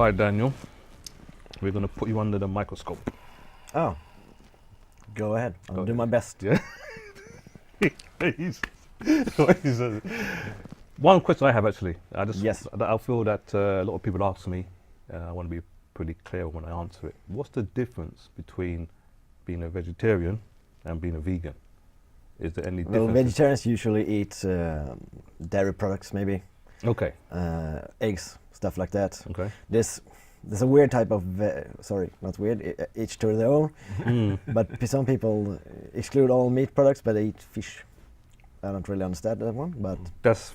right, Daniel. We're going to put you under the microscope. Oh, go ahead. I'll do my best. Yeah. One question I have actually. I feel that a lot of people ask me. I want to be pretty clear when I answer it. What's the difference between being a vegetarian and being a vegan? Is there any difference? Well, vegetarians usually eat dairy products, maybe. Okay. Eggs, stuff like that. Okay. There's a weird type of, sorry, not weird, each to their own. But some people exclude all meat products, but they eat fish. I don't really understand that one, but that's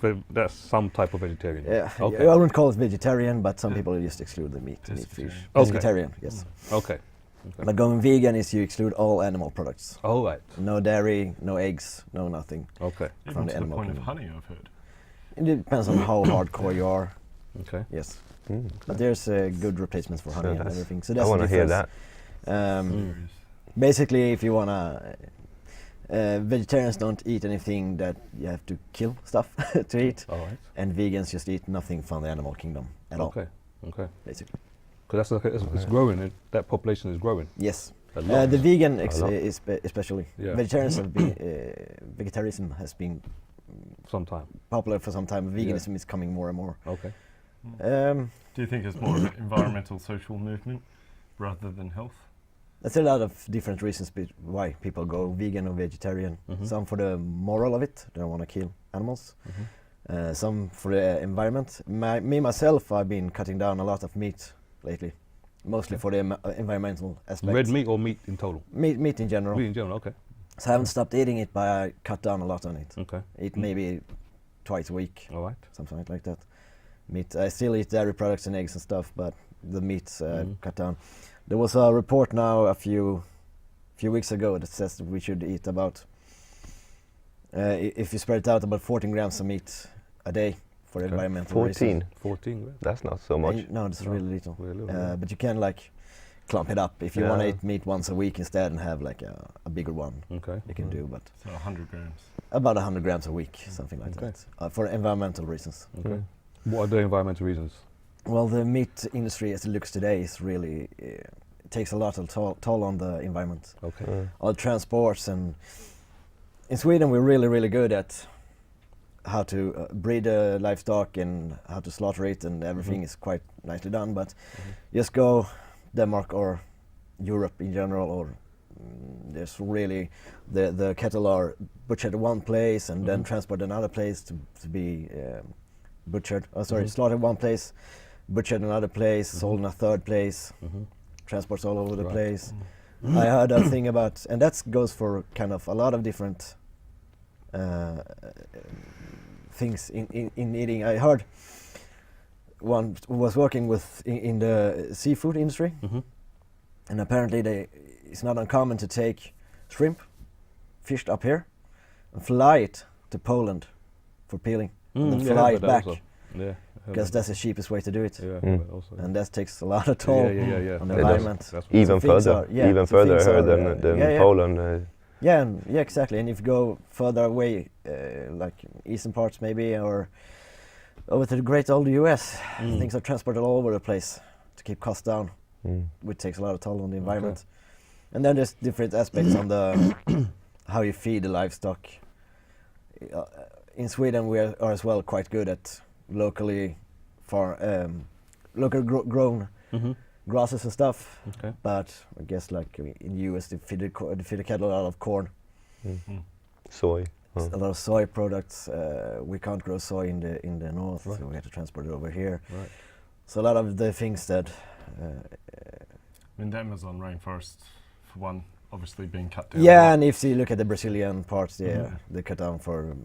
some type of vegetarian. Yeah, okay. I wouldn't call it vegetarian, but some people just exclude the meat fish. Okay. Vegetarian, yes. Okay. But going vegan is you exclude all animal products. All right. No dairy, no eggs, no nothing. Okay. Even to the point of honey, I've heard. It depends on how hardcore you are. Okay. Yes. Okay. But there's good replacements for honey and everything. So that's I want to hear that. Basically, if you wanna, vegetarians don't eat anything that you have to kill stuff to eat, all right. And vegans just eat nothing from the animal kingdom at all. Okay. Basically. Because it's growing. That population is growing. Yes. A lot. The vegan is especially. Yeah. Vegetarians have been, vegetarianism has been popular for some time. Veganism is coming more and more. Okay. Do you think it's more of an environmental, social movement rather than health? There's a lot of different reasons why people go vegan or vegetarian. Some for the moral of it, they don't want to kill animals. Some for the environment. Myself, I've been cutting down a lot of meat lately, mostly for the environmental aspect. Red meat or meat in total? Meat in general. Meat in general, okay. So I haven't stopped eating it, but I cut down a lot on it. Okay. Eat maybe twice a week. All right. Something like that. Meat. I still eat dairy products and eggs and stuff, but the meat's cut down. There was a report now a few weeks ago that says that we should eat about, if you spread it out, about 14 grams of meat a day for environmental reasons. 14 grams? That's not so much. No, it's really little. Really but you can like clump it up if you want to eat meat once a week instead and have like a bigger one. Okay. You can do, but so 100 grams. About 100 grams a week, something like that, for environmental reasons. Okay. What are the environmental reasons? Well, the meat industry as it looks today is really, it takes a lot of toll on the environment. Okay. All transports, and in Sweden we're really good at how to breed livestock and how to slaughter it, and everything is quite nicely done, but just go Denmark or Europe in general, or there's really the cattle are butchered at one place and then transported another place to be butchered. Slaughtered one place, butchered another place, sold in a third place, transports all over the place. I heard a thing about, and that goes for kind of a lot of different things in eating. I heard one was working with in the seafood industry, and apparently it's not uncommon to take shrimp fished up here and fly it to Poland for peeling, and then fly it back. Because that's the cheapest way to do it. And that takes a lot of toll on the environment. Even further than Poland. Yeah, exactly. And if you go further away, like eastern parts maybe, or over to the great old US, things are transported all over the place to keep costs down, which takes a lot of toll on the environment. And then there's different aspects on the how you feed the livestock. In Sweden, we are as well quite good at locally grown grasses and stuff. But I guess like in the US, they feed the cattle a lot of corn, soy, a lot of soy products. We can't grow soy in the north, so we have to transport it over here. So a lot of the things that. In the Amazon rainforest, for one, obviously being cut down. Yeah, and if you look at the Brazilian parts, they cut down for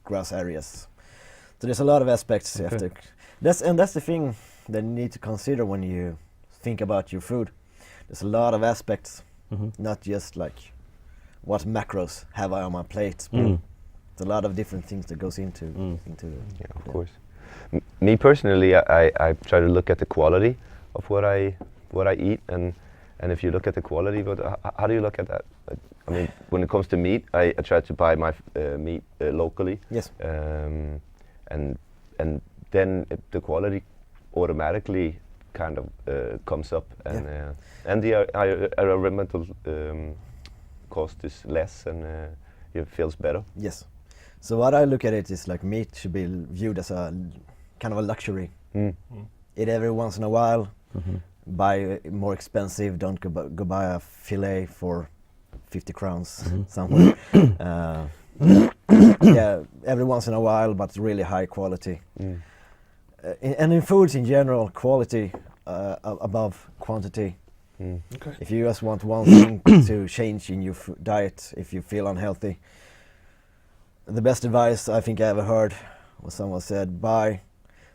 grass areas. So there's a lot of aspects you have to. That's the thing that you need to consider when you think about your food. There's a lot of aspects, not just like what macros have I on my plate. There's a lot of different things that goes into. Of course. Me personally, I try to look at the quality of what I eat, and if you look at the quality, but how do you look at that? I mean, when it comes to meat, I try to buy my meat locally. Yes. And then the quality automatically kind of comes up, and the environmental cost is less, and it feels better. Yes. So what I look at it is like meat should be viewed as a kind of a luxury. Eat every once in a while. Buy more expensive. Don't go buy a fillet for 50 crowns somewhere. Yeah, every once in a while, but really high quality. And in foods in general, quality above quantity. Okay. If you just want one thing to change in your diet, if you feel unhealthy, the best advice I think I ever heard was someone said,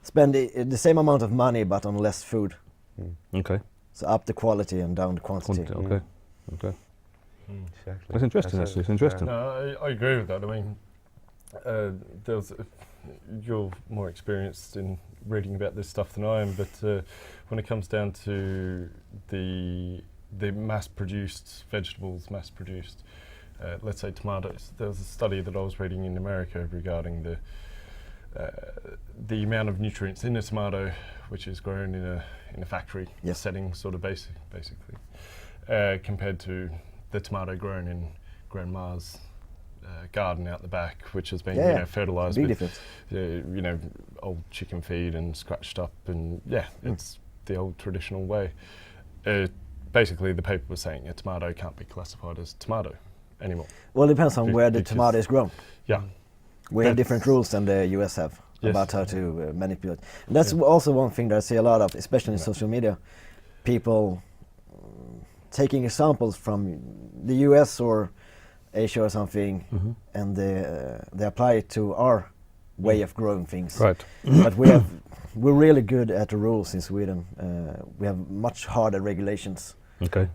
spend the same amount of money but on less food. Okay. So up the quality and down the quantity. Okay. Okay. Exactly. That's interesting. It's interesting. No, I agree with that. I mean, you're more experienced in reading about this stuff than I am, but when it comes down to the mass-produced vegetables, let's say tomatoes, there was a study that I was reading in America regarding the amount of nutrients in a tomato, which is grown in a factory setting, sort of basically, compared to the tomato grown in grandma's garden out the back, which has been fertilized with old chicken feed and scratched up, and it's the old traditional way. Basically, the paper was saying a tomato can't be classified as tomato anymore. Well, it depends on where the tomato is grown. Yeah. We have different rules than the US have about how to manipulate. And that's also one thing that I see a lot of, especially in social media. People taking examples from the US or Asia or something, and they apply it to our way of growing things. Right. But we're really good at the rules in Sweden. We have much harder regulations. Okay.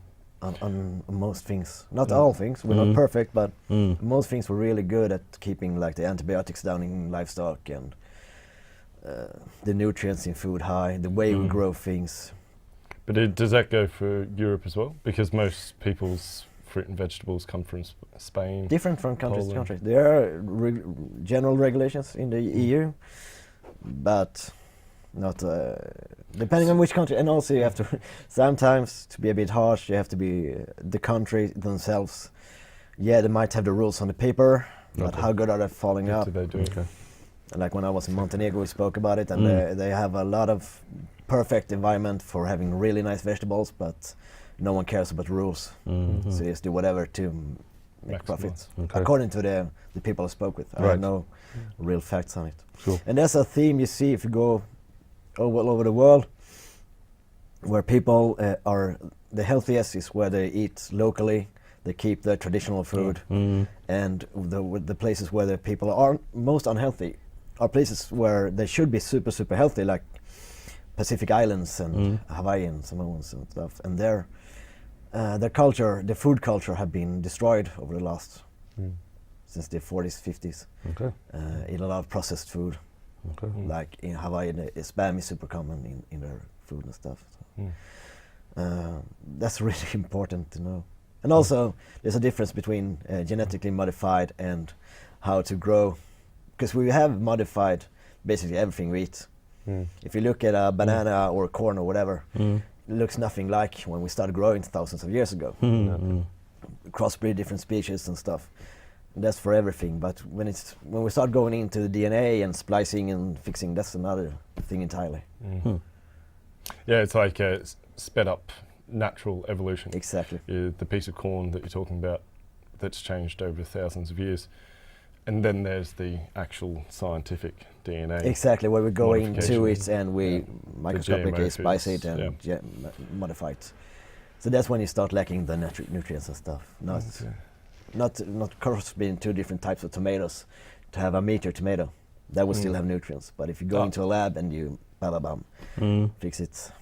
On most things, not all things. We're not perfect, but most things we're really good at keeping, like the antibiotics down in livestock and the nutrients in food high, the way we grow things. But does that go for Europe as well? Because most people's fruit and vegetables come from Spain. Different from country to Poland. country. There are general regulations in the EU, but not depending on which country. And also you have to sometimes, to be a bit harsh, you have to be the country themselves. Yeah, they might have the rules on the paper, but how good are they following up? Do they do? Okay. Like when I was in Montenegro, we spoke about it, and they have a lot of perfect environment for having really nice vegetables, but no one cares about the rules. So they just do whatever to make profits. Okay. According to the people I spoke with. I have no real facts on it. Sure. And that's a theme you see if you go all over the world, where people are the healthiest is where they eat locally, they keep their traditional food, and the places where the people are most unhealthy are places where they should be super, super healthy, like Pacific Islands and Hawaii and Samoans and stuff. And their culture, the food culture, have been destroyed over the last since the 40s, 50s. Okay. Eat a lot of processed food. Okay. Like in Hawaii, spam is super common in their food and stuff. So. That's really important to know. And also, there's a difference between genetically modified and how to grow, because we have modified basically everything we eat. If you look at a banana or corn or whatever, it looks nothing like when we started growing thousands of years ago. Crossbreed different species and stuff. That's for everything, but when we start going into the DNA and splicing and fixing, that's another thing entirely. Yeah, it's like sped up natural evolution. Exactly. The piece of corn that you're talking about that's changed over thousands of years. And then there's the actual scientific DNA. Exactly, where we go into it and we microscopically spice it and modify it. So that's when you start lacking the nutrients and stuff. Not crossbreeding two different types of tomatoes to have a meteor tomato. That will still have nutrients. But if you go into a lab and you fix it,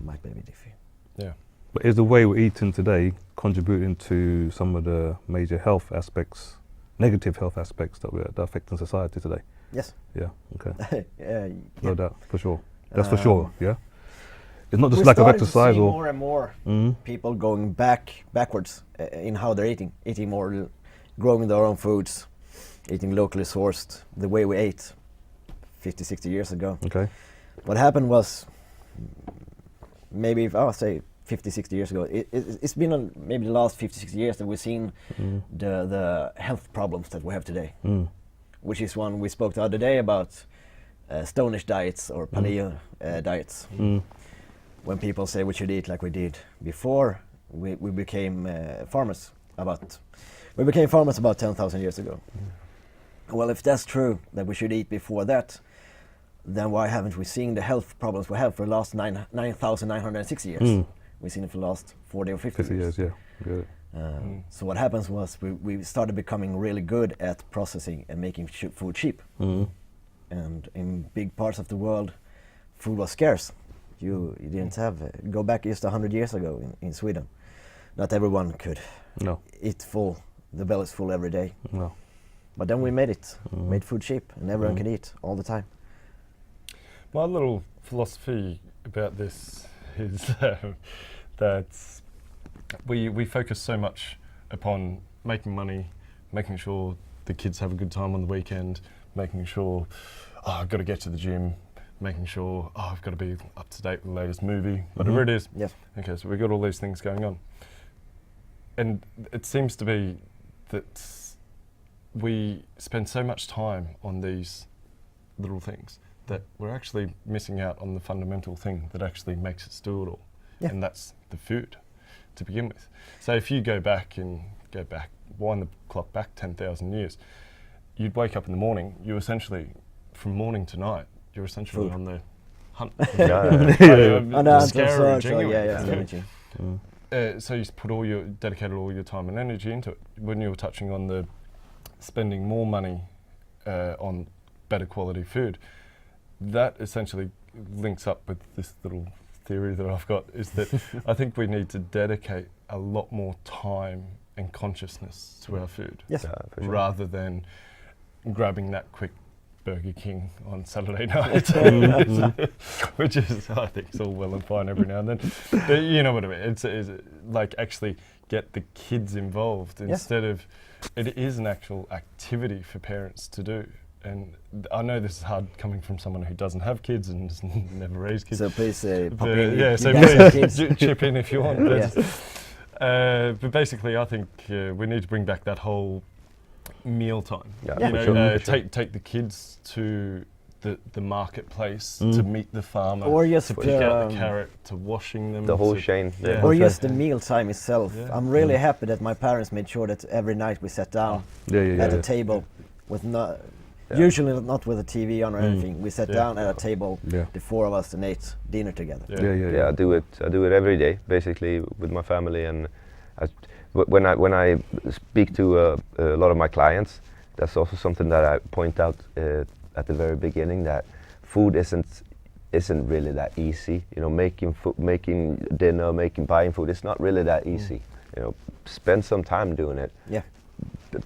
might be a bit iffy. Yeah. But is the way we're eating today contributing to some of the major health aspects, negative health aspects that are affecting society today? Yes. Yeah. Okay. No doubt, for sure. That's for sure. Yeah. It's not just lack of exercise or more and more people going backwards in how they're eating more, growing their own foods, eating locally sourced, the way we ate 50, 60 years ago. Okay. What happened was maybe if I would say 50, 60 years ago, it's been maybe the last 50, 60 years that we've seen the health problems that we have today, which is one we spoke the other day about Stonish diets or paleo diets. When people say we should eat like we did before, we became farmers about 10,000 years ago. Well, if that's true, that we should eat before that, then why haven't we seen the health problems we have for the last 9,960 years? We've seen it for the last 40 or 50 years. So what happens was we started becoming really good at processing and making food cheap. And in big parts of the world, food was scarce. You didn't have, go back just 100 years ago in Sweden. Not everyone could eat full, the belly's full every day. But then we made it, made food cheap, and everyone can eat all the time. My little philosophy about this is that we focus so much upon making money, making sure the kids have a good time on the weekend, making sure, I've got to get to the gym, making sure, I've got to be up to date with the latest movie, whatever it is. Yes. Okay, so we've got all these things going on. And it seems to be that we spend so much time on these little things that we're actually missing out on the fundamental thing that actually makes us do it all. And that's the food to begin with. So if you wind the clock back 10,000 years, you'd wake up in the morning, you essentially, from morning to night, you're essentially on the hunt. So you dedicated all your time and energy into it. When you were touching on the spending more money on better quality food, that essentially links up with this little theory that I've got, is that I think we need to dedicate a lot more time and consciousness to our food, rather than grabbing that quick Burger King on Saturday night, which is, I think, it's all well and fine every now and then. But you know what I mean? It's like actually get the kids involved instead of, it is an actual activity for parents to do. And I know this is hard coming from someone who doesn't have kids and has never raised kids. So please pop in. Yeah, so please chip in if you want. But basically, I think we need to bring back that whole meal time. Take the kids to the marketplace to meet the farmer, or just to pick out the carrot, to washing them, the whole chain, or just the meal time itself. I'm really happy that my parents made sure that every night we sat down at a table with usually not with a TV on or anything. We sat down at a table, the four of us, and ate dinner together. I do it every day, basically, with my family. And when I speak to a lot of my clients, that's also something that I point out at the very beginning, that food isn't really that easy. You know, making dinner, buying food, it's not really that easy. You know, spend some time doing it.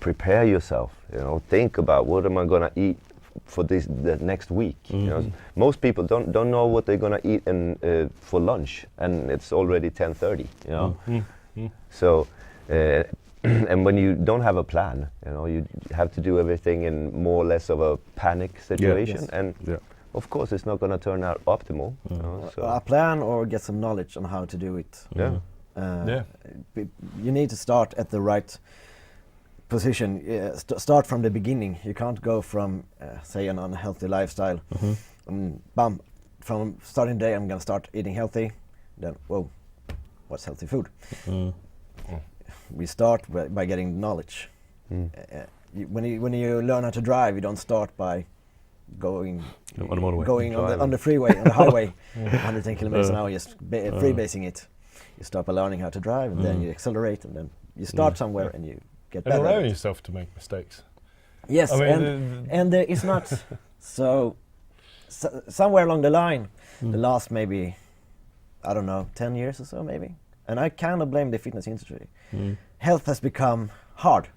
Prepare yourself. You know, think about what am I gonna eat for the next week. You know, most people don't know what they're gonna eat for lunch, and it's already 10:30. You know, so and when you don't have a plan, you know, you have to do everything in more or less of a panic situation, and of course it's not gonna turn out optimal. You know, so a plan or get some knowledge on how to do it. You need to start at the right position. Start from the beginning. You can't go from say an unhealthy lifestyle, from starting the day I'm going to start eating healthy, then what's healthy food? We start by getting knowledge. When you learn how to drive, you don't start by going on the freeway, on the highway 110 kilometers an hour, just freebasing it. You start by learning how to drive, and then you accelerate, and then you start somewhere and you get better. And allow yourself to make mistakes. Yes, I mean, and it's not so somewhere along the line, the last maybe, I don't know, 10 years or so maybe, and I kind of blame the fitness industry. Health has become hard.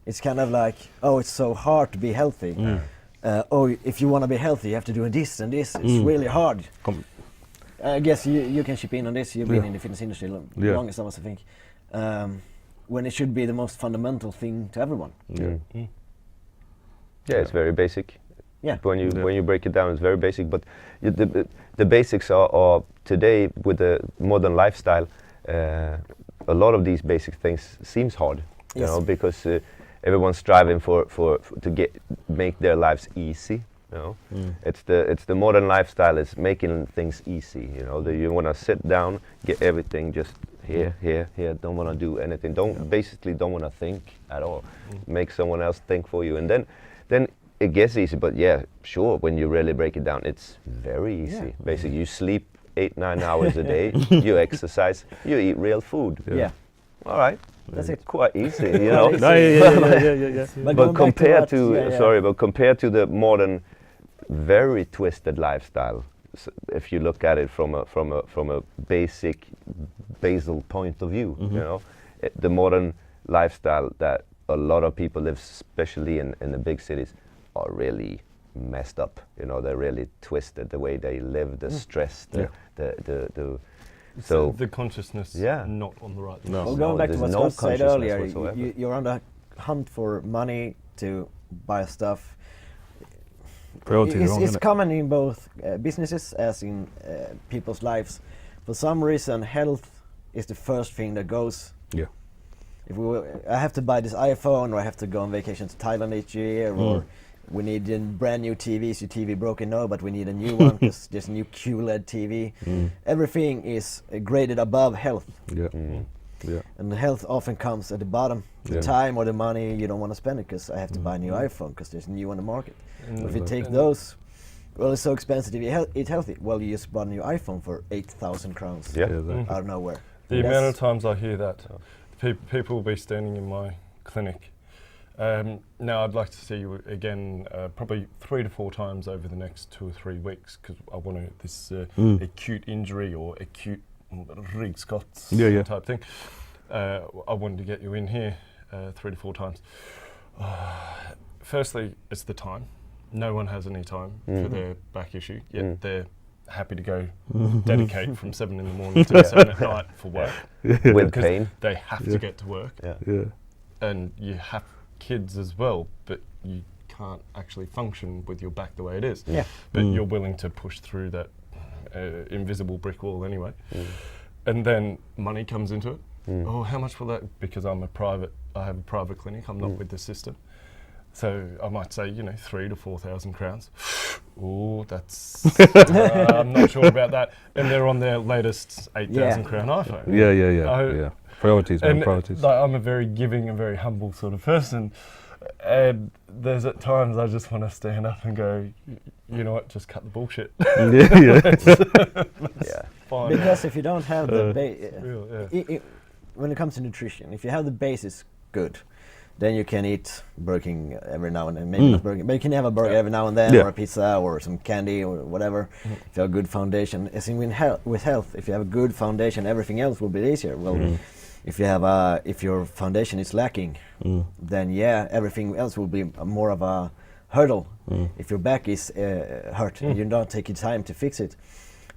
It's kind of like, it's so hard to be healthy. If you want to be healthy, you have to do this and this. It's really hard. I guess you can chip in on this. You've been in the fitness industry longest of us, I think. When it should be the most fundamental thing to everyone. It's very basic. Yeah. When you break it down, it's very basic. But the basics are today with the modern lifestyle. A lot of these basic things seems hard, you know, because everyone's striving for to make their lives easy. You know, it's the modern lifestyle is making things easy. You know, you want to sit down, get everything just here. Don't want to do anything. Don't want to think at all. Make someone else think for you, and then it gets easy. But yeah, sure. When you really break it down, it's very easy. Yeah. Basically, you sleep 8-9 hours a day. You exercise. You eat real food. Yeah. All right. That's it. Quite easy, you know. No, yeah. But compared to the modern, very twisted lifestyle, if you look at it from a basic basal point of view, you know, the modern lifestyle that a lot of people live, especially in the big cities, are really messed up. You know, they're really twisted. The way they live, the stress, so the consciousness, not on the right. Well, going back to what Scott said earlier, you're on the hunt for money to buy stuff. It's common in both businesses as in people's lives. For some reason, health is the first thing that goes. Yeah. I have to buy this iPhone, or I have to go on vacation to Thailand each year, or we need a brand new TV. Is your TV broken? No, but we need a new one because there's a new QLED TV. Everything is graded above health. Yeah. Yeah. And the health often comes at the bottom. The time or the money, you don't want to spend it because I have to buy a new iPhone because there's new on the market. But if you take those, well, it's so expensive if you eat healthy. Well, you just bought a new iPhone for 8,000 crowns out of nowhere. The amount of times I hear that, people will be standing in my clinic. Now I'd like to see you again probably 3 to 4 times over the next 2 or 3 weeks because I want this acute injury or acute ryggskott type thing. I wanted to get you in here 3 to 4 times. Firstly, it's the time. No one has any time for their back issue, yet they're happy to go dedicate from 7 in the morning to 7 at night for work. With pain. They have to get to work. And you have kids as well, but you can't actually function with your back the way it is. But you're willing to push through that invisible brick wall anyway. And then money comes into it. Oh, how much will that? Because I have a private clinic. I'm not with the system. So I might say, 3,000 to 4,000 crowns. Oh, that's I'm not sure about that. And they're on their latest 8,000 crown iPhone. Yeah. Priorities, man, priorities. I'm a very giving and very humble sort of person. And there's at times I just want to stand up and go, you know what, just cut the bullshit. Fine. Because if you don't have the when it comes to nutrition, if you have the basis good, then you can eat Burger King every now and then. Maybe not Burger King, but you can have a burger every now and then, or a pizza, or some candy, or whatever. If you have a good foundation, as in with health, if you have a good foundation, everything else will be easier. Well, if your foundation is lacking, then everything else will be more of a hurdle. If your back is hurt and you don't take your time to fix it,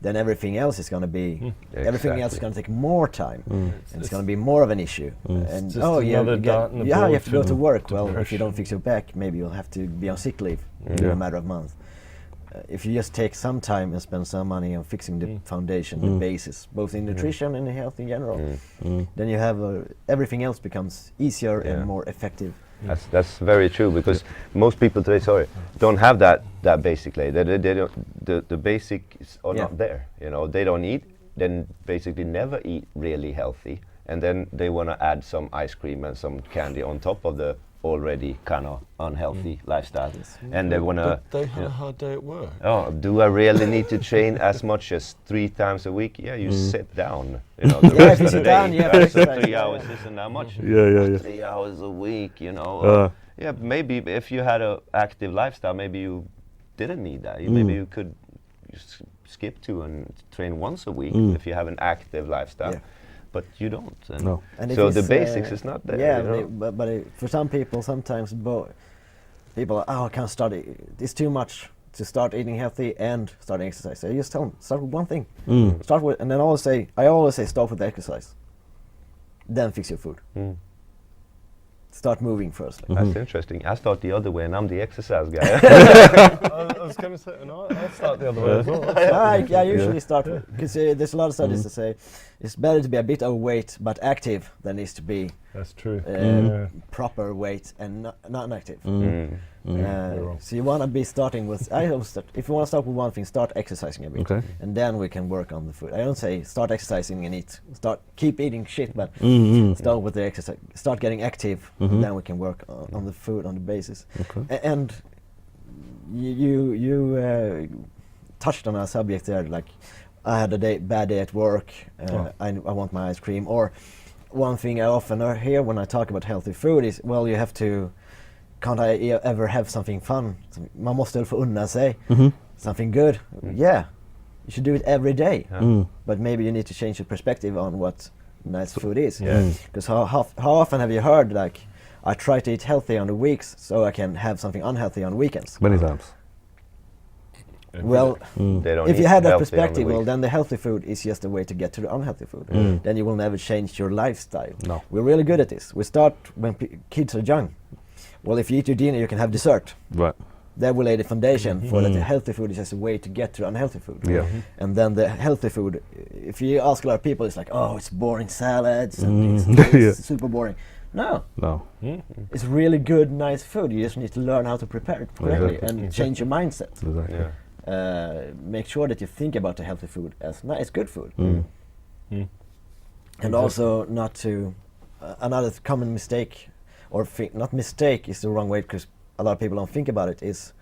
then everything else is going to be everything else is going to take more time, and it's going to be more of an issue. And you have to go to work. Well, if you don't fix your back, maybe you'll have to be on sick leave in a matter of months. If you just take some time and spend some money on fixing the foundation, the basis, both in nutrition and in health in general, then you have everything else becomes easier and more effective. That's very true, because most people today, don't have that basically. They don't, the basics are not there. They don't eat, then basically never eat really healthy, and then they want to add some ice cream and some candy on top of the already kind of unhealthy lifestyle, and they want to. They had a hard day at work. Oh, do I really need to train as much as 3 times a week? Yeah, you sit down. The rest of the day. 3 hours isn't that much. 3 hours a week. Maybe if you had an active lifestyle, maybe you didn't need that. Maybe you could skip 2 and train once a week if you have an active lifestyle. But you don't. And so the basics is not there. But for some people, sometimes people, I can't start. It's too much to start eating healthy and starting exercise. So you just tell them, start with one thing. Start with, and then I always say, start with the exercise. Then fix your food. start moving first. That's interesting. I start the other way, and I'm the exercise guy. I was going to say, no, I'll start the other way as well. I usually start because there's a lot of studies that say it's better to be a bit overweight but active than it is to be That's true. proper weight and not active. Wrong. So you want to be starting with. If you want to start with one thing, start exercising a bit, Okay. and then we can work on the food. I don't say start exercising and eat. Keep eating shit, but start with the exercise. Start getting active, and then we can work on the food on the basis. Okay. And you touched on a subject there, like I had a bad day at work. I want my ice cream. Or one thing I often hear when I talk about healthy food is, well, you have to. Can't I ever have something fun? Man måste väl få unna sig something good. Yeah, you should do it every day. But maybe you need to change your perspective on what nice food is. Because how often have you heard, like, I try to eat healthy on the weeks so I can have something unhealthy on weekends? Many times. Well, They don't if you eat have that healthy on the perspective, well, week. then the healthy food is just a way to get to the unhealthy food. Then you will never change your lifestyle. No. We're really good at this. We start when kids are young. Well, if you eat your dinner, you can have dessert. Right. That will lay the foundation for that the healthy food is just a way to get to unhealthy food. Yeah. And then the healthy food, if you ask a lot of people, it's like, oh, it's boring salads and it's super boring. No, No. it's really good, nice food. You just need to learn how to prepare it correctly and change your mindset. Exactly. Yeah. Make sure that you think about the healthy food as nice, good food. And also not to, another common mistake, or not mistake is the wrong way, because a lot of people don't think about it, is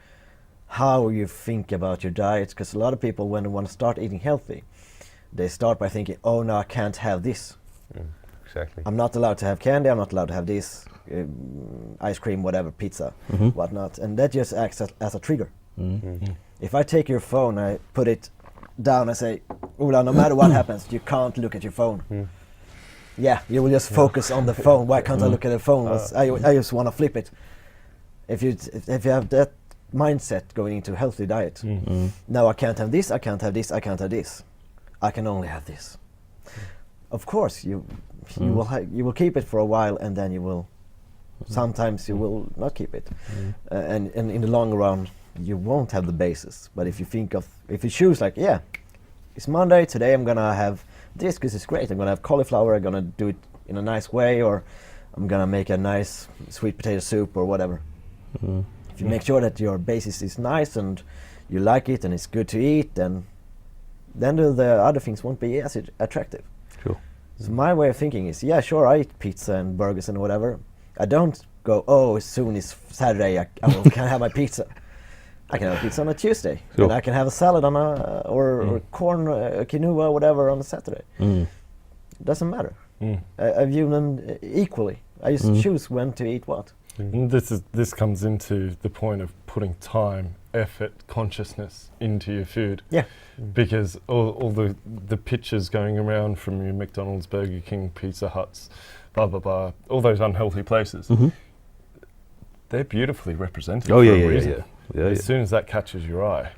how you think about your diet. Because a lot of people, when they want to start eating healthy, they start by thinking, oh no, I can't have this. Exactly. I'm not allowed to have candy, I'm not allowed to have this, ice cream, whatever, pizza, whatnot. And that just acts as a trigger. If I take your phone, I put it down, I say, Ola, no matter what happens, you can't look at your phone. Yeah, you will just focus on the phone. Why can't I look at the phone? I just want to flip it. If you have that mindset going into a healthy diet, no, I can't have this, I can't have this, I can't have this. I can only have this. Of course, you will keep it for a while, and then you will. Sometimes you will not keep it, and in the long run, you won't have the basis. But if you choose, like, yeah, it's Monday today, I'm gonna have this because it's great. I'm gonna have cauliflower. I'm gonna do it in a nice way, or I'm gonna make a nice sweet potato soup or whatever. If you make sure that your basis is nice and you like it and it's good to eat, then the other things won't be as attractive. Sure. So my way of thinking is, yeah, sure, I eat pizza and burgers and whatever. I don't go, oh, as soon as Saturday can have my pizza. I can have a pizza on a Tuesday, Sure. and I can have a salad on or corn, quinoa, whatever, on a Saturday. It doesn't matter. I view them equally. I just choose when to eat what. And this comes into the point of putting time, effort, consciousness into your food. Yeah. Because all the pictures going around from your McDonald's, Burger King, Pizza Huts, blah blah blah, all those unhealthy places, they're beautifully represented. Oh for yeah, a yeah, reason. yeah. As soon as that catches your eye,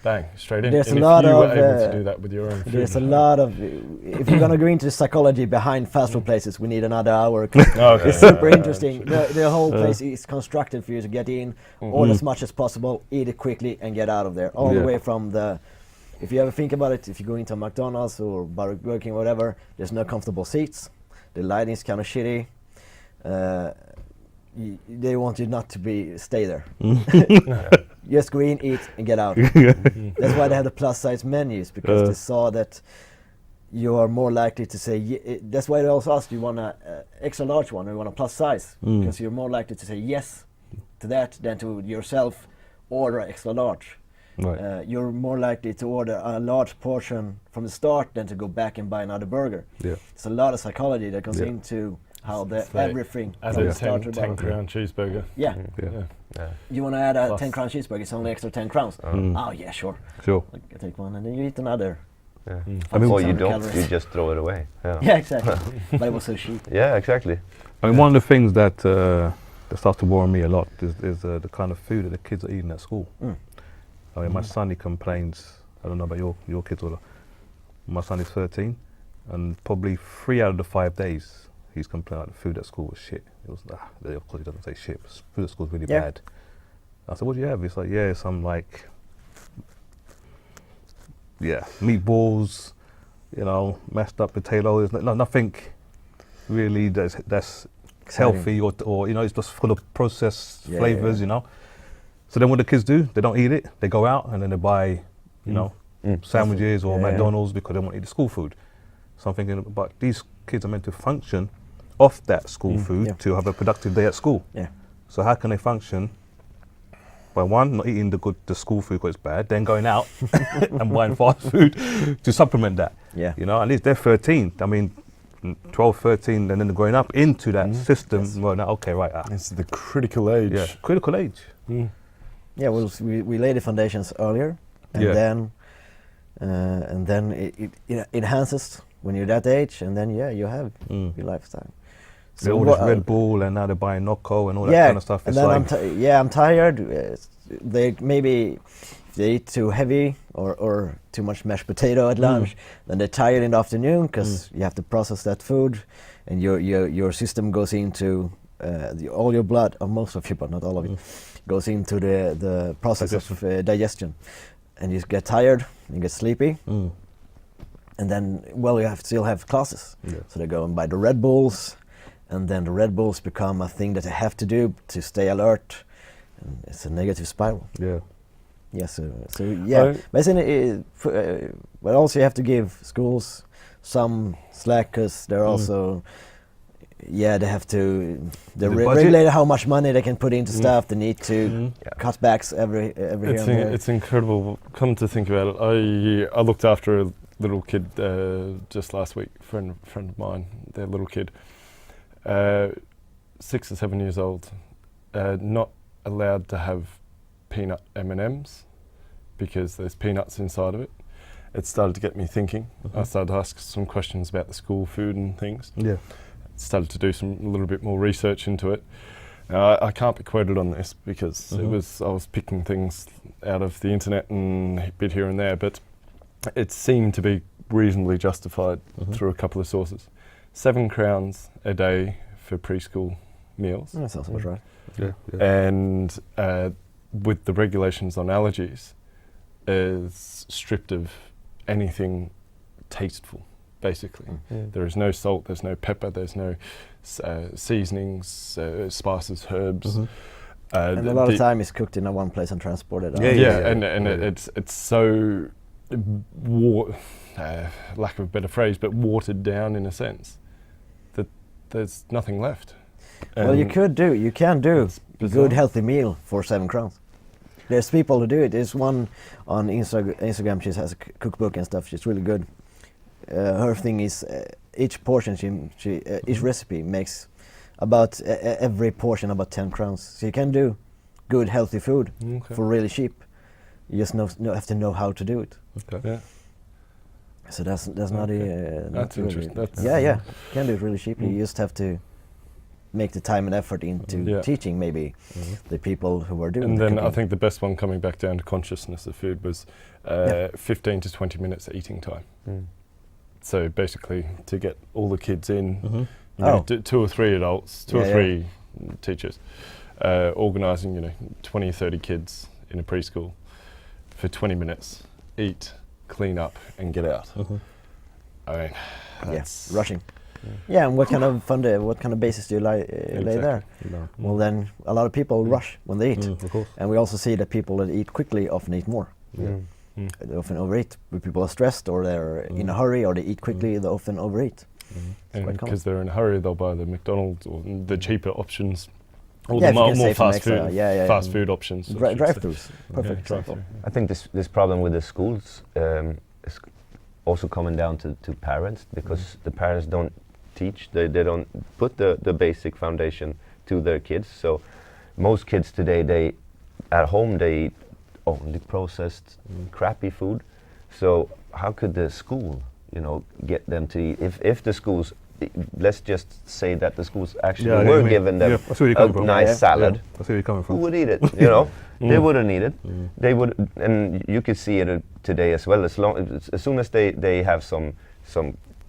bang, straight in. There's and a if lot you of, were able to do that with your own food. There's a lot of. If you're gonna go into the psychology behind fast food places, we need another hour. Okay. It's super interesting. The whole place is constructed for you to get in, order as much as possible, eat it quickly, and get out of there. All the way from the. If you ever think about it, if you go into McDonald's or Burger King or whatever, there's no comfortable seats. The lighting is kind of shitty. They want you not to stay there. Just go in, eat, and get out. That's why they have the plus size menus, because they saw that you are more likely to say. That's why they also ask, do you want an extra large one or you want a plus size? Because you're more likely to say yes to that than to yourself order extra large. Right. You're more likely to order a large portion from the start than to go back and buy another burger. Yeah. It's a lot of psychology that goes into how everything Add from a the start 10 crown cheeseburger. Yeah. Yeah. You want to add a Plus. 10 crown cheeseburger, it's only extra 10 crowns. Oh yeah, sure. Sure. I take one and then you eat another. Yeah. I mean, Or you 600 don't, calories. you just throw it away. Yeah, Yeah, exactly. But it was so cheap. yeah, exactly. I mean, one of the things that starts to worry me a lot is the kind of food that the kids are eating at school. I mean, my son, he complains. I don't know about your kids, or my son is 13, and probably 3 out of the 5 days he's complaining the food at school was shit. It was of course he doesn't say shit, but food at school is really Yeah. bad. I said, what do you have? He's like, yeah, some like, meatballs, mashed up potatoes. Nothing really that's healthy or it's just full of processed flavors, So then what the kids do, they don't eat it. They go out and then they buy, sandwiches or McDonald's because they want to eat the school food. So I'm thinking, but these kids are meant to function off that school food to have a productive day at school. Yeah. So how can they function by one, not eating the school food because it's bad, then going out and buying fast food to supplement that? Yeah. At least they're 13. I mean, 12, 13, and then they're growing up into that system. Yes. Well, now, okay, right. It's the critical age. Yeah, critical age. Yeah, well, we laid the foundations earlier, and then it enhances when you're that age, and then you have your lifestyle. So all this Red Bull, and now they're buying Nocco and all that kind of stuff. And then I'm tired. They maybe if they eat too heavy or too much mashed potato at lunch, then they're tired in the afternoon because you have to process that food, and your system goes into all your blood, or most of you, but not all of it, goes into the process of digestion, and you get tired, you get sleepy, and then you still have classes, so they go and buy the Red Bulls, and then the Red Bulls become a thing that they have to do to stay alert, and it's a negative spiral. Yeah. Yeah. But also you have to give schools some slack because they're also. Yeah, they have to. They regulate how much money they can put into stuff. They need to cut backs every year. It's incredible. Come to think about it, I looked after a little kid just last week. Friend of mine, their little kid, 6 or 7 years old, not allowed to have peanut M&Ms because there's peanuts inside of it. It started to get me thinking. I started to ask some questions about the school food and things. Yeah. Started to do a little bit more research into it. I can't be quoted on this because I was picking things out of the internet and a bit here and there, but it seemed to be reasonably justified through a couple of sources. 7 crowns a day for preschool meals. That sounds about right. Yeah. And with the regulations on allergies, is stripped of anything tasteful. Basically, there is no salt, there's no pepper, there's no seasonings, spices, herbs, and a lot of time is cooked in one place and transported. And it's so lack of a better phrase, but watered down in a sense that there's nothing left. Well, you can do a good healthy meal for 7 crowns. There's people who do it. There's one on Instagram. She has a cookbook and stuff. She's really good. Her thing is each portion each recipe makes about every portion about 10 crowns. So you can do good healthy food for really cheap. You just have to know how to do it. Okay. Yeah. So that's not that's really interesting. you can do it really cheaply. You just have to make the time and effort into teaching maybe the people who are doing. And then cooking. I think the best one, coming back down to consciousness of food, was 15 to 20 minutes eating time. So basically, to get all the kids in, 2 or 3 adults, 2 or 3 teachers, organising 20 or 30 kids in a preschool for 20 minutes, eat, clean up, and get out. I mean, that's rushing. Yeah, and what kind of basis do you lay there? No. Well, then a lot of people rush when they eat, of course. And we also see that people that eat quickly often eat more. They often overeat. When people are stressed or they're in a hurry or they eat quickly, they often overeat. And because they're in a hurry, they'll buy the McDonald's or the cheaper options, or Yeah, the if you can more save some fast extra, food, yeah. fast food options. Drive-thrus, perfect example. I think this problem with the schools is also coming down to parents, because the parents don't teach, they don't put the basic foundation to their kids. So most kids today, they at home they eat only processed crappy food. So how could the school, get them to eat? If the schools, let's just say that the schools actually were giving them a nice salad, that's where you're coming from. who would eat it? They wouldn't eat it. They would, and you could see it today as well. As soon as they have some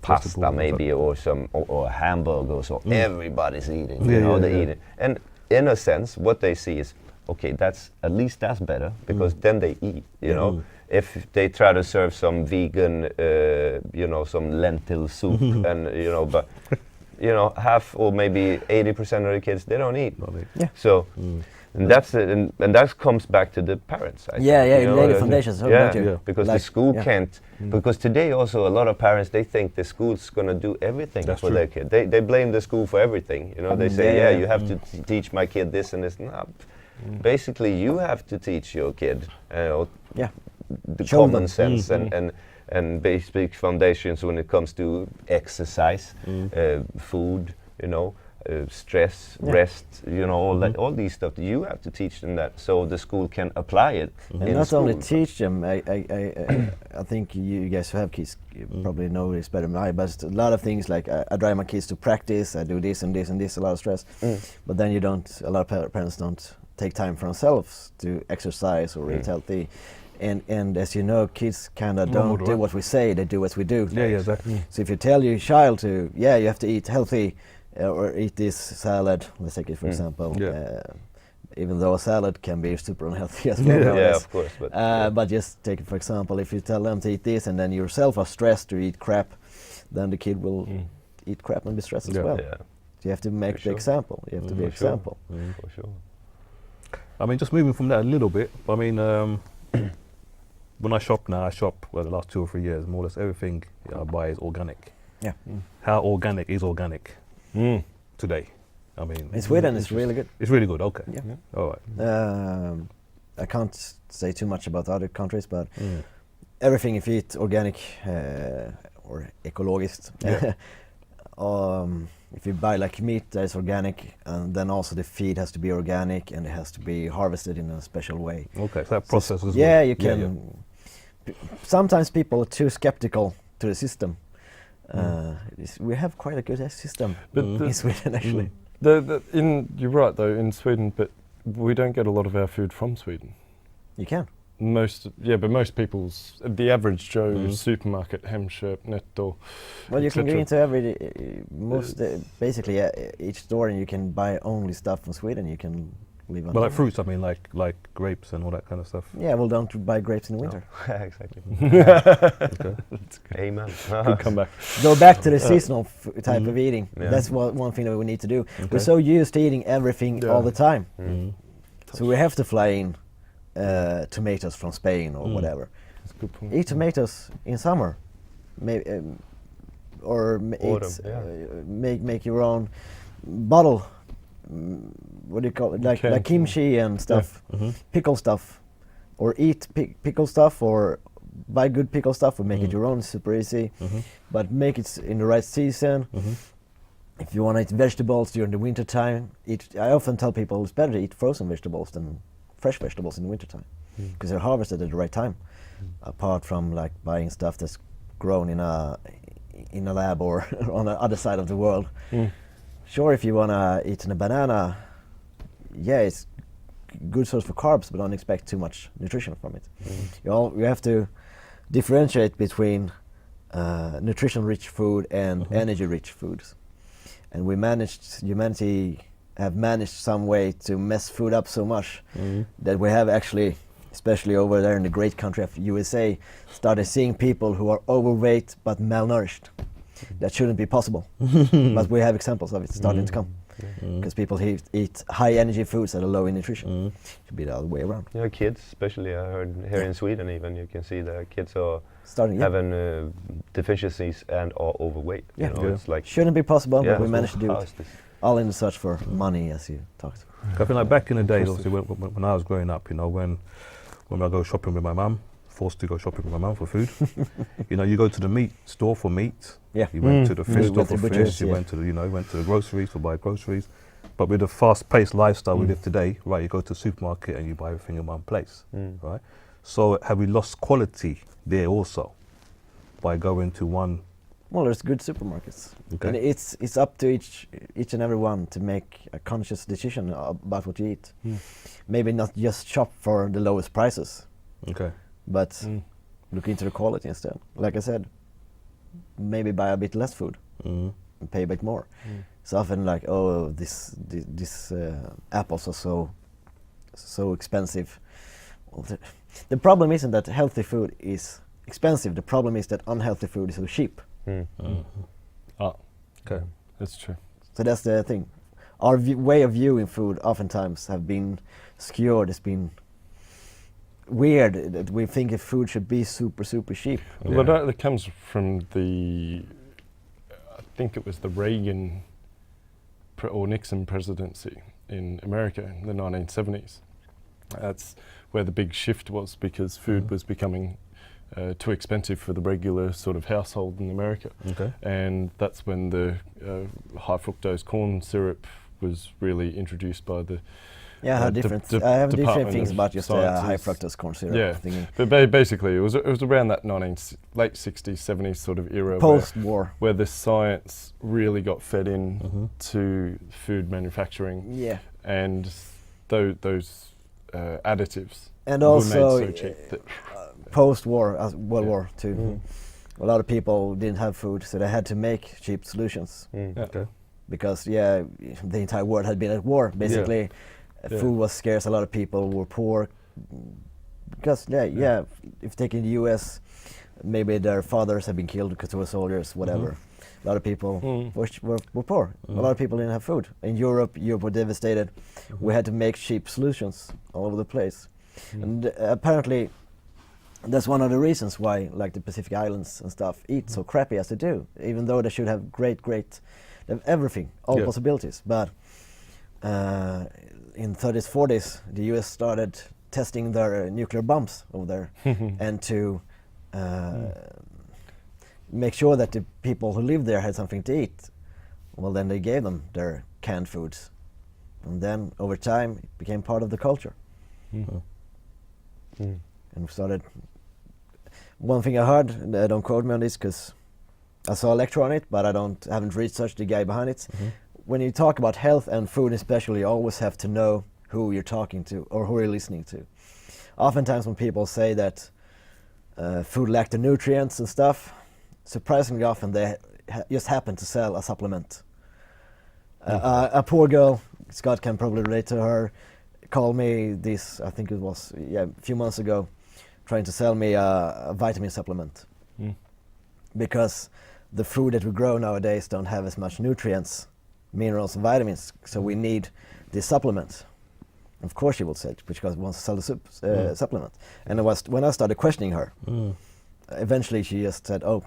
pasta maybe, or some or hamburgers, or everybody's eating. You know, they eat it, and in a sense, what they see is, okay, that's at least that's better, because then they eat. You know, if they try to serve some vegan, you know, some lentil soup, and you know, but you know, half or maybe 80% of the kids, they don't eat. Yeah. So. And that's it, and that comes back to the parents. I think, you lay the foundations. Because the school can't. Because today also a lot of parents, they think the school's gonna do everything for their kid. They blame the school for everything. You know, they say, you have to teach my kid this and this. No, basically you have to teach your kid the common sense and basic foundations when it comes to exercise, food. You know. Stress, rest, you know, all these stuff. You have to teach them that, so the school can apply it. And not only teach them. I think you guys who have kids probably know this better than I. But a lot of things like I drive my kids to practice. I do this and this and this. A lot of stress. But then a lot of parents don't take time for themselves to exercise or eat healthy. And as you know, kids kind of don't do what we say. They do what we do. Yeah, exactly. So if you tell your child to, you have to eat healthy. Or eat this salad, let's take it for example. Even though a salad can be super unhealthy as well. Of course. But just take it for example, if you tell them to eat this and then yourself are stressed to eat crap, then the kid will eat crap and be stressed as well. So you have to make the example. You have to be an example. For sure. I mean, just moving from that a little bit. I mean, when I shop now, the last 2 or 3 years, more or less everything I buy is organic. Yeah. How organic is organic? Today, I mean, in Sweden it's really good. It's really good. Okay. Yeah. All right. I can't say too much about other countries, but everything if you eat organic or ekologiskt. If you buy like meat that is organic, and then also the feed has to be organic and it has to be harvested in a special way. Okay, so that process is you can. Sometimes people are too skeptical to the system. We have quite a good system in Sweden, actually. You're right, though, in Sweden, but we don't get a lot of our food from Sweden. You can. But most people's, the average Joe supermarket, Hemköp, Netto. Well, you can go into basically each store, and you can buy only stuff from Sweden. You can live on. But like fruits, I mean, like grapes and all that kind of stuff. Yeah, well, don't buy grapes in the winter. Exactly. Amen. Good comeback. Go back to the seasonal type of eating. That's one thing that we need to do. We're so used to eating everything all the time. So we have to fly in tomatoes from Spain or whatever. That's a good point. Eat tomatoes in summer, or make your own bottle. What do you call it? Like kimchi and stuff, pickle stuff, or eat pickle stuff, or buy good pickle stuff, or make it your own. Super easy, but make it in the right season. If you want to eat vegetables during the winter time, I often tell people it's better to eat frozen vegetables than fresh vegetables in the winter time, because they're harvested at the right time. Apart from like buying stuff that's grown in a lab or on the other side of the world. Sure, if you want to eat a banana, it's good source for carbs, but don't expect too much nutrition from it. You have to differentiate between nutrition-rich food and energy-rich foods. And humanity have managed some way to mess food up so much that we have actually, especially over there in the great country of USA, started seeing people who are overweight but malnourished. That shouldn't be possible, but we have examples of it starting to come. Because people eat high energy foods that are low in nutrition. Should be the other way around. Yeah, kids, especially I heard here in Sweden, even you can see that kids are starting having deficiencies and are overweight. You know, it's like shouldn't be possible, but we managed to do it. All in the search for money, as you talked. I feel like back in the days, obviously, when I was growing up, you know, when I go shopping with my mum, forced to go shopping with my mum for food. You know, you go to the meat store for meat. Yeah. You went to the fish store for fish. You went to the groceries to buy groceries. But with the fast-paced lifestyle we live today, right? You go to the supermarket and you buy everything in one place, right? So have we lost quality there also by going to one? Well, there's good supermarkets, and it's up to each and every one to make a conscious decision about what you eat. Maybe not just shop for the lowest prices. Okay. But look into the quality instead. Like I said, maybe buy a bit less food and pay a bit more. It's often like, oh, this apples are so expensive. Well, the problem isn't that healthy food is expensive. The problem is that unhealthy food is so cheap. Okay, that's true. So that's the thing. Our way of viewing food oftentimes have been skewed. It's been weird that we think if food should be super cheap. Well, that comes from I think it was the Reagan or Nixon presidency in America in the 1970s. That's where the big shift was, because food was becoming too expensive for the regular sort of household in America. Okay. And that's when the high fructose corn syrup was really introduced by the I have different Department things of about just high fructose corn syrup. Yeah, but basically it was around that late 60s, 70s sort of era, post-war, where the science really got fed in to food manufacturing. Yeah, and those additives and were also made so cheap that post-war, World War II, a lot of people didn't have food, so they had to make cheap solutions. Okay. Because the entire world had been at war, basically. Food was scarce. A lot of people were poor. Because if you take in the U.S., maybe their fathers had been killed because they were soldiers, whatever. A lot of people were poor. A lot of people didn't have food. In Europe were devastated. We had to make cheap solutions all over the place. And apparently, that's one of the reasons why, like the Pacific Islands and stuff, eat so crappy as they do, even though they should have great, they have everything, all possibilities. But in 30s, 40s, the US started testing their nuclear bombs over there and to make sure that the people who lived there had something to eat. Well, then they gave them their canned foods. And then over time, it became part of the culture. And we started. One thing I heard, don't quote me on this because I saw a lecture on it, but I haven't researched the guy behind it. When you talk about health and food especially, you always have to know who you're talking to or who you're listening to. Oftentimes when people say that food lack the nutrients and stuff, surprisingly often they just happen to sell a supplement. A poor girl, Scott can probably relate to her, called me this, I think it was a few months ago, trying to sell me a vitamin supplement. Because the food that we grow nowadays don't have as much nutrients, minerals and vitamins, so we need this supplement. Of course she would say, because she wants to sell the supplement. And when I started questioning her, eventually she just said, oh,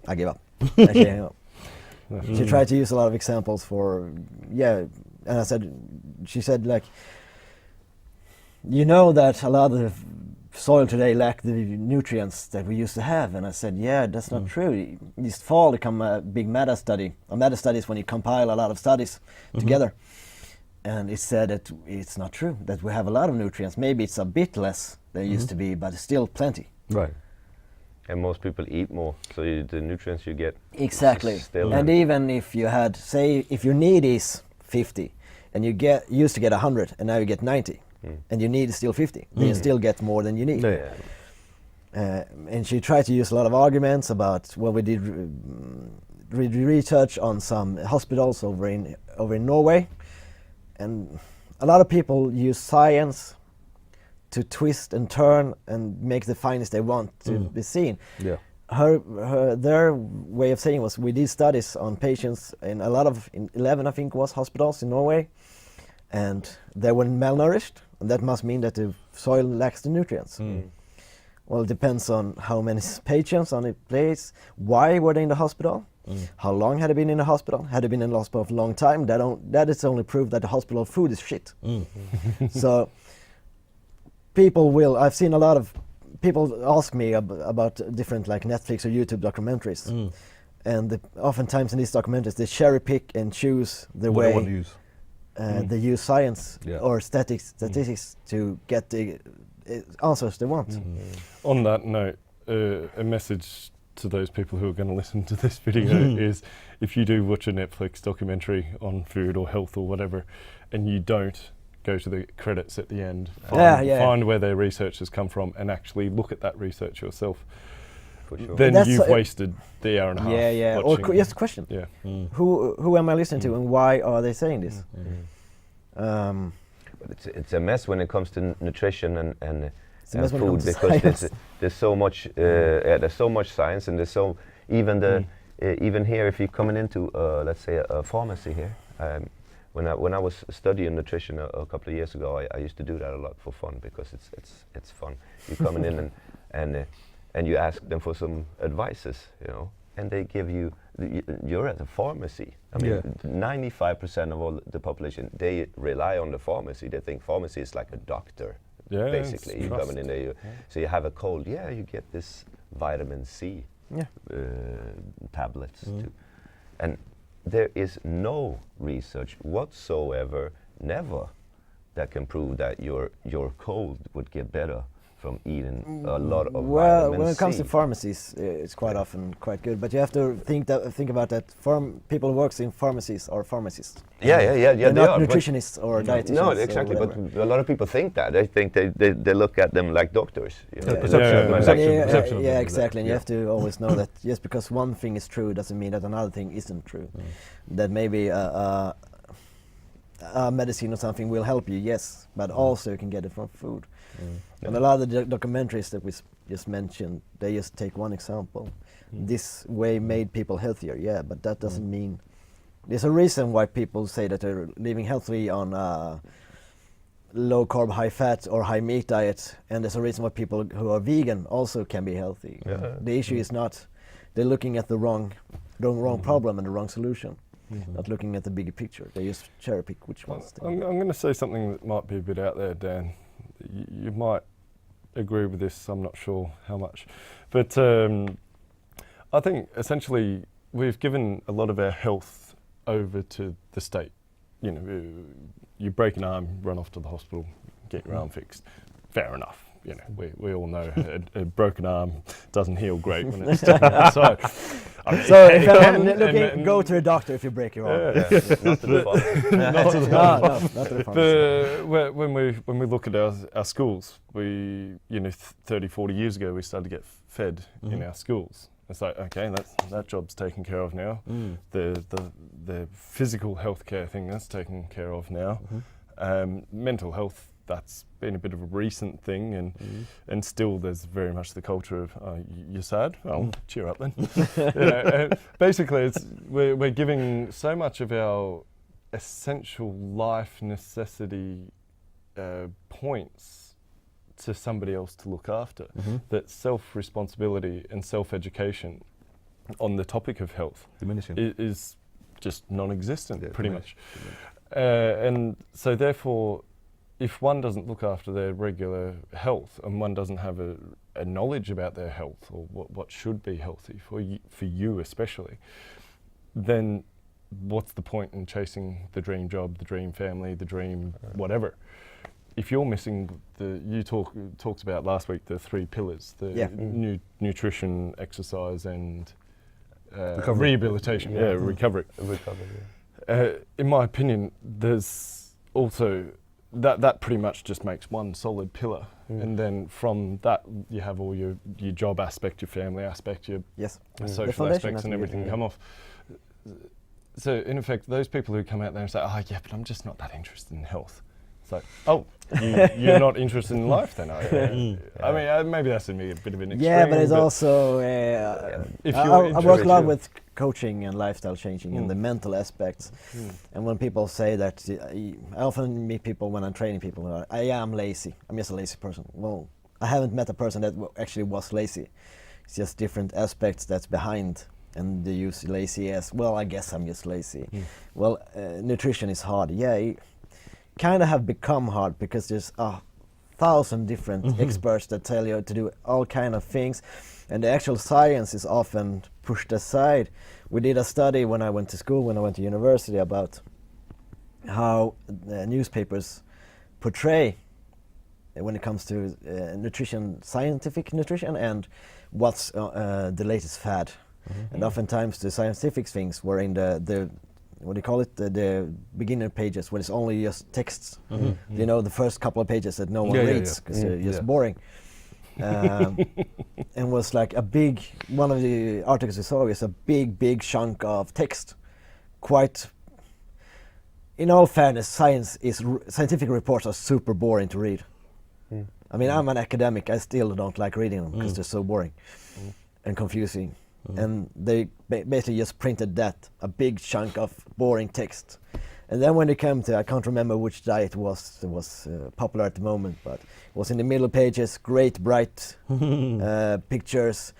I give up. And she hung up. She tried to use a lot of examples and she said like, you know that a lot of soil today lack the nutrients that we used to have. And I said, yeah, that's not true. This fall there come a big meta-study. A meta-study is when you compile a lot of studies together. And it said that it's not true, that we have a lot of nutrients. Maybe it's a bit less than it used to be, but it's still plenty. Right. And most people eat more, so the nutrients you get. Exactly. And even if you had, say, if your need is 50, and you used to get 100, and now you get 90, and your need is still 50, then you still get more than you need. And she tried to use a lot of arguments about when we did research on some hospitals over in Norway, and a lot of people use science to twist and turn and make the findings they want to be seen. Yeah. Their way of saying was, we did studies on patients in 11 I think was hospitals in Norway, and they were malnourished, and that must mean that the soil lacks the nutrients. Well, it depends on how many patients on a place, why were they in the hospital, how long had they been in the hospital, had they been in the hospital for a long time, that is only proof that the hospital food is shit. So I've seen a lot of people ask me about different like Netflix or YouTube documentaries, and oftentimes in these documentaries they cherry pick and choose the what way they want to use. they use science or statistics to get the answers they want. On that note, a message to those people who are going to listen to this video is, if you do watch a Netflix documentary on food or health or whatever, and you don't go to the credits at the end, find where their research has come from and actually look at that research yourself. for sure. Then That's you've wasted the hour and a half. Yeah. Or just a question. Yeah. Who am I listening to, and why are they saying this? But it's a mess when it comes to nutrition and food, because there's so much there's so much science, and there's so even here, if you're coming into let's say a pharmacy here. When I was studying nutrition a couple of years ago, I used to do that a lot for fun, because it's fun. You coming in and you ask them for some advices, and they give you. You're at a pharmacy. I mean, 95% of all the population, they rely on the pharmacy. They think pharmacy is like a doctor. Yeah, basically, you coming in there. So you have a cold. Yeah, you get this vitamin C tablets too, and there is no research whatsoever, never, that can prove that your cold would get better from eating a lot of vitamin when it comes C. to pharmacies, it's quite often quite good. But you have to think about that. People who works in pharmacies are pharmacists. Yeah. They're not are, nutritionists or dietitians. No, exactly. But a lot of people think that. They think they look at them like doctors. Perception. Yeah, exactly. And you have to always know that just because one thing is true doesn't mean that another thing isn't true. That maybe medicine or something will help you, yes, but also you can get it from food. And a lot of the documentaries that we just mentioned, they just take one example. This way made people healthier, but that doesn't mean. There's a reason why people say that they're living healthily on low carb, high fat or high meat diet, and there's a reason why people who are vegan also can be healthy. The issue is not they're looking at the wrong problem and the wrong solution. Not looking at the bigger picture. They just cherry pick which ones. I'm going to say something that might be a bit out there, Dan. You might agree with this, I'm not sure how much. But I think essentially we've given a lot of our health over to the state. You break an arm, run off to the hospital, get your arm fixed. Fair enough. We all know a broken arm doesn't heal great when it's taken outside. Go to a doctor if you break your arm. Not to the But when we look at our schools, 30, 40 years ago, we started to get fed in our schools. It's like, okay, that job's taken care of now. The physical healthcare thing, that's taken care of now. Mental health, that's been a bit of a recent thing, and still there's very much the culture of you're sad, cheer up then. Basically, we're giving so much of our essential life necessity points to somebody else to look after. That self-responsibility and self-education on the topic of health is just non-existent, pretty much. And so therefore, if one doesn't look after their regular health, and one doesn't have a knowledge about their health or what should be healthy for you especially, then what's the point in chasing the dream job, the dream family, the dream whatever? If you're missing you talked about last week the 3 pillars, nutrition, exercise, and rehabilitation, recovery. In my opinion, there's also that pretty much just makes one solid pillar, and then from that you have all your job aspect, your family aspect, your social aspects, and everything come off. So in effect, those people who come out there and say, but I'm just not that interested in health. It's like, you're not interested in life then, are you? I mean, maybe that's a bit of an extreme. Yeah, but it's also, I work a lot with coaching and lifestyle changing and the mental aspects. And when people say that, I often meet people when I'm training people who are, I'm lazy, I'm just a lazy person. Well, I haven't met a person that actually was lazy. It's just different aspects that's behind. And they use lazy as, well, I guess I'm just lazy. Well, nutrition is hard. It kind of have become hard because there's 1,000 different experts that tell you to do all kind of things, and the actual science is often pushed aside. We did a study when I went to school, when I went to university, about how newspapers portray when it comes to nutrition, scientific nutrition, and what's the latest fad. And oftentimes the scientific things were in the what do you call it, the beginner pages, when it's only just texts. The first couple of pages that no one reads because they're just boring. and was like a big, one of the articles we saw is a big chunk of text. Quite, in all fairness, scientific reports are super boring to read. I mean, I'm an academic, I still don't like reading them because they're so boring and confusing. And they basically just printed that, a big chunk of boring text. And then when it came to, I can't remember which diet was popular at the moment, but it was in the middle pages, great bright pictures.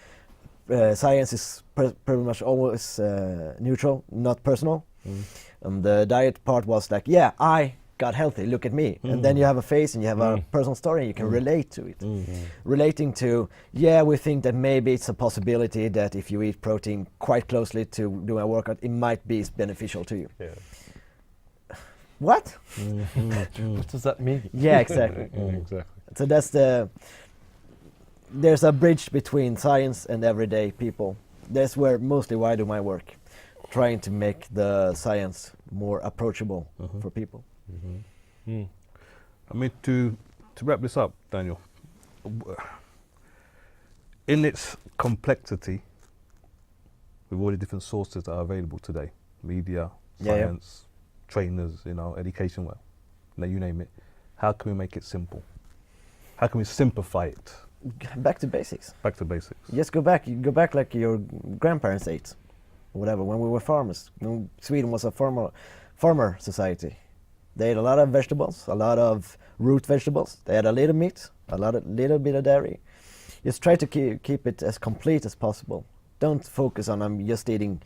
Science is pretty much always neutral, not personal. And the diet part was like, yeah, I got healthy, look at me. And then you have a face and you have a personal story and you can relate to it. Relating to, yeah, we think that maybe it's a possibility that if you eat protein quite closely to do a workout, it might be beneficial to you. Yeah. What? What does that mean? Yeah, exactly. Exactly. So that's there's a bridge between science and everyday people. That's where mostly why I do my work, trying to make the science more approachable for people. I mean, to wrap this up, Daniel, in its complexity, with all the different sources that are available today, media, science, trainers, education, you name it, how can we make it simple? How can we simplify it? Back to basics. Back to basics. Just go back like your grandparents ate, whatever, when we were farmers. When Sweden was a farmer society. They ate a lot of vegetables, a lot of root vegetables. They had a little meat, little bit of dairy. Just try to keep it as complete as possible. Don't focus on I'm just eating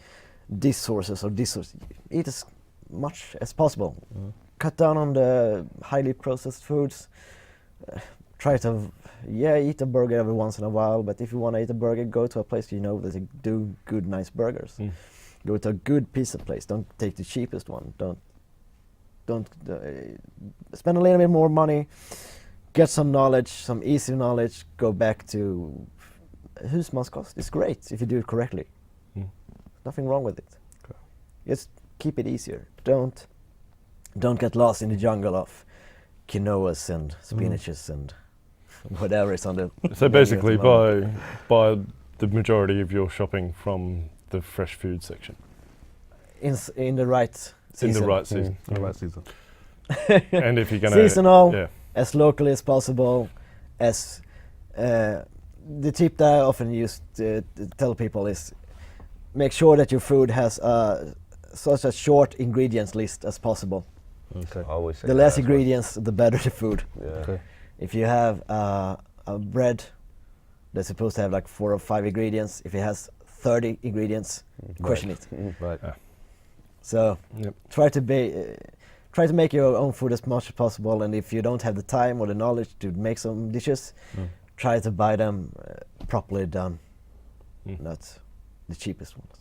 these sources or this source. Eat as much as possible. Cut down on the highly processed foods. Try to, eat a burger every once in a while, but if you want to eat a burger, go to a place you know that they do good, nice burgers. Go to a good pizza place. Don't take the cheapest one. Don't spend a little bit more money. Get some knowledge, some easy knowledge. Go back to husmanskost. It's great if you do it correctly. Nothing wrong with it. Okay. Just keep it easier. Don't get lost in the jungle of quinoas and spinaches and whatever is on the. So basically, buy the majority of your shopping from the fresh food section. In the right season. In the right season. In the right season. And if you're gonna seasonal, as locally as possible, as the tip that I often use to tell people is make sure that your food has such a short ingredients list as possible. Okay. Always say The less ingredients, the better the food. Yeah. Okay. If you have a bread that's supposed to have like 4 or 5 ingredients, if it has 30 ingredients, question it. Right. So try to make your own food as much as possible, and if you don't have the time or the knowledge to make some dishes, try to buy them properly done, not the cheapest ones.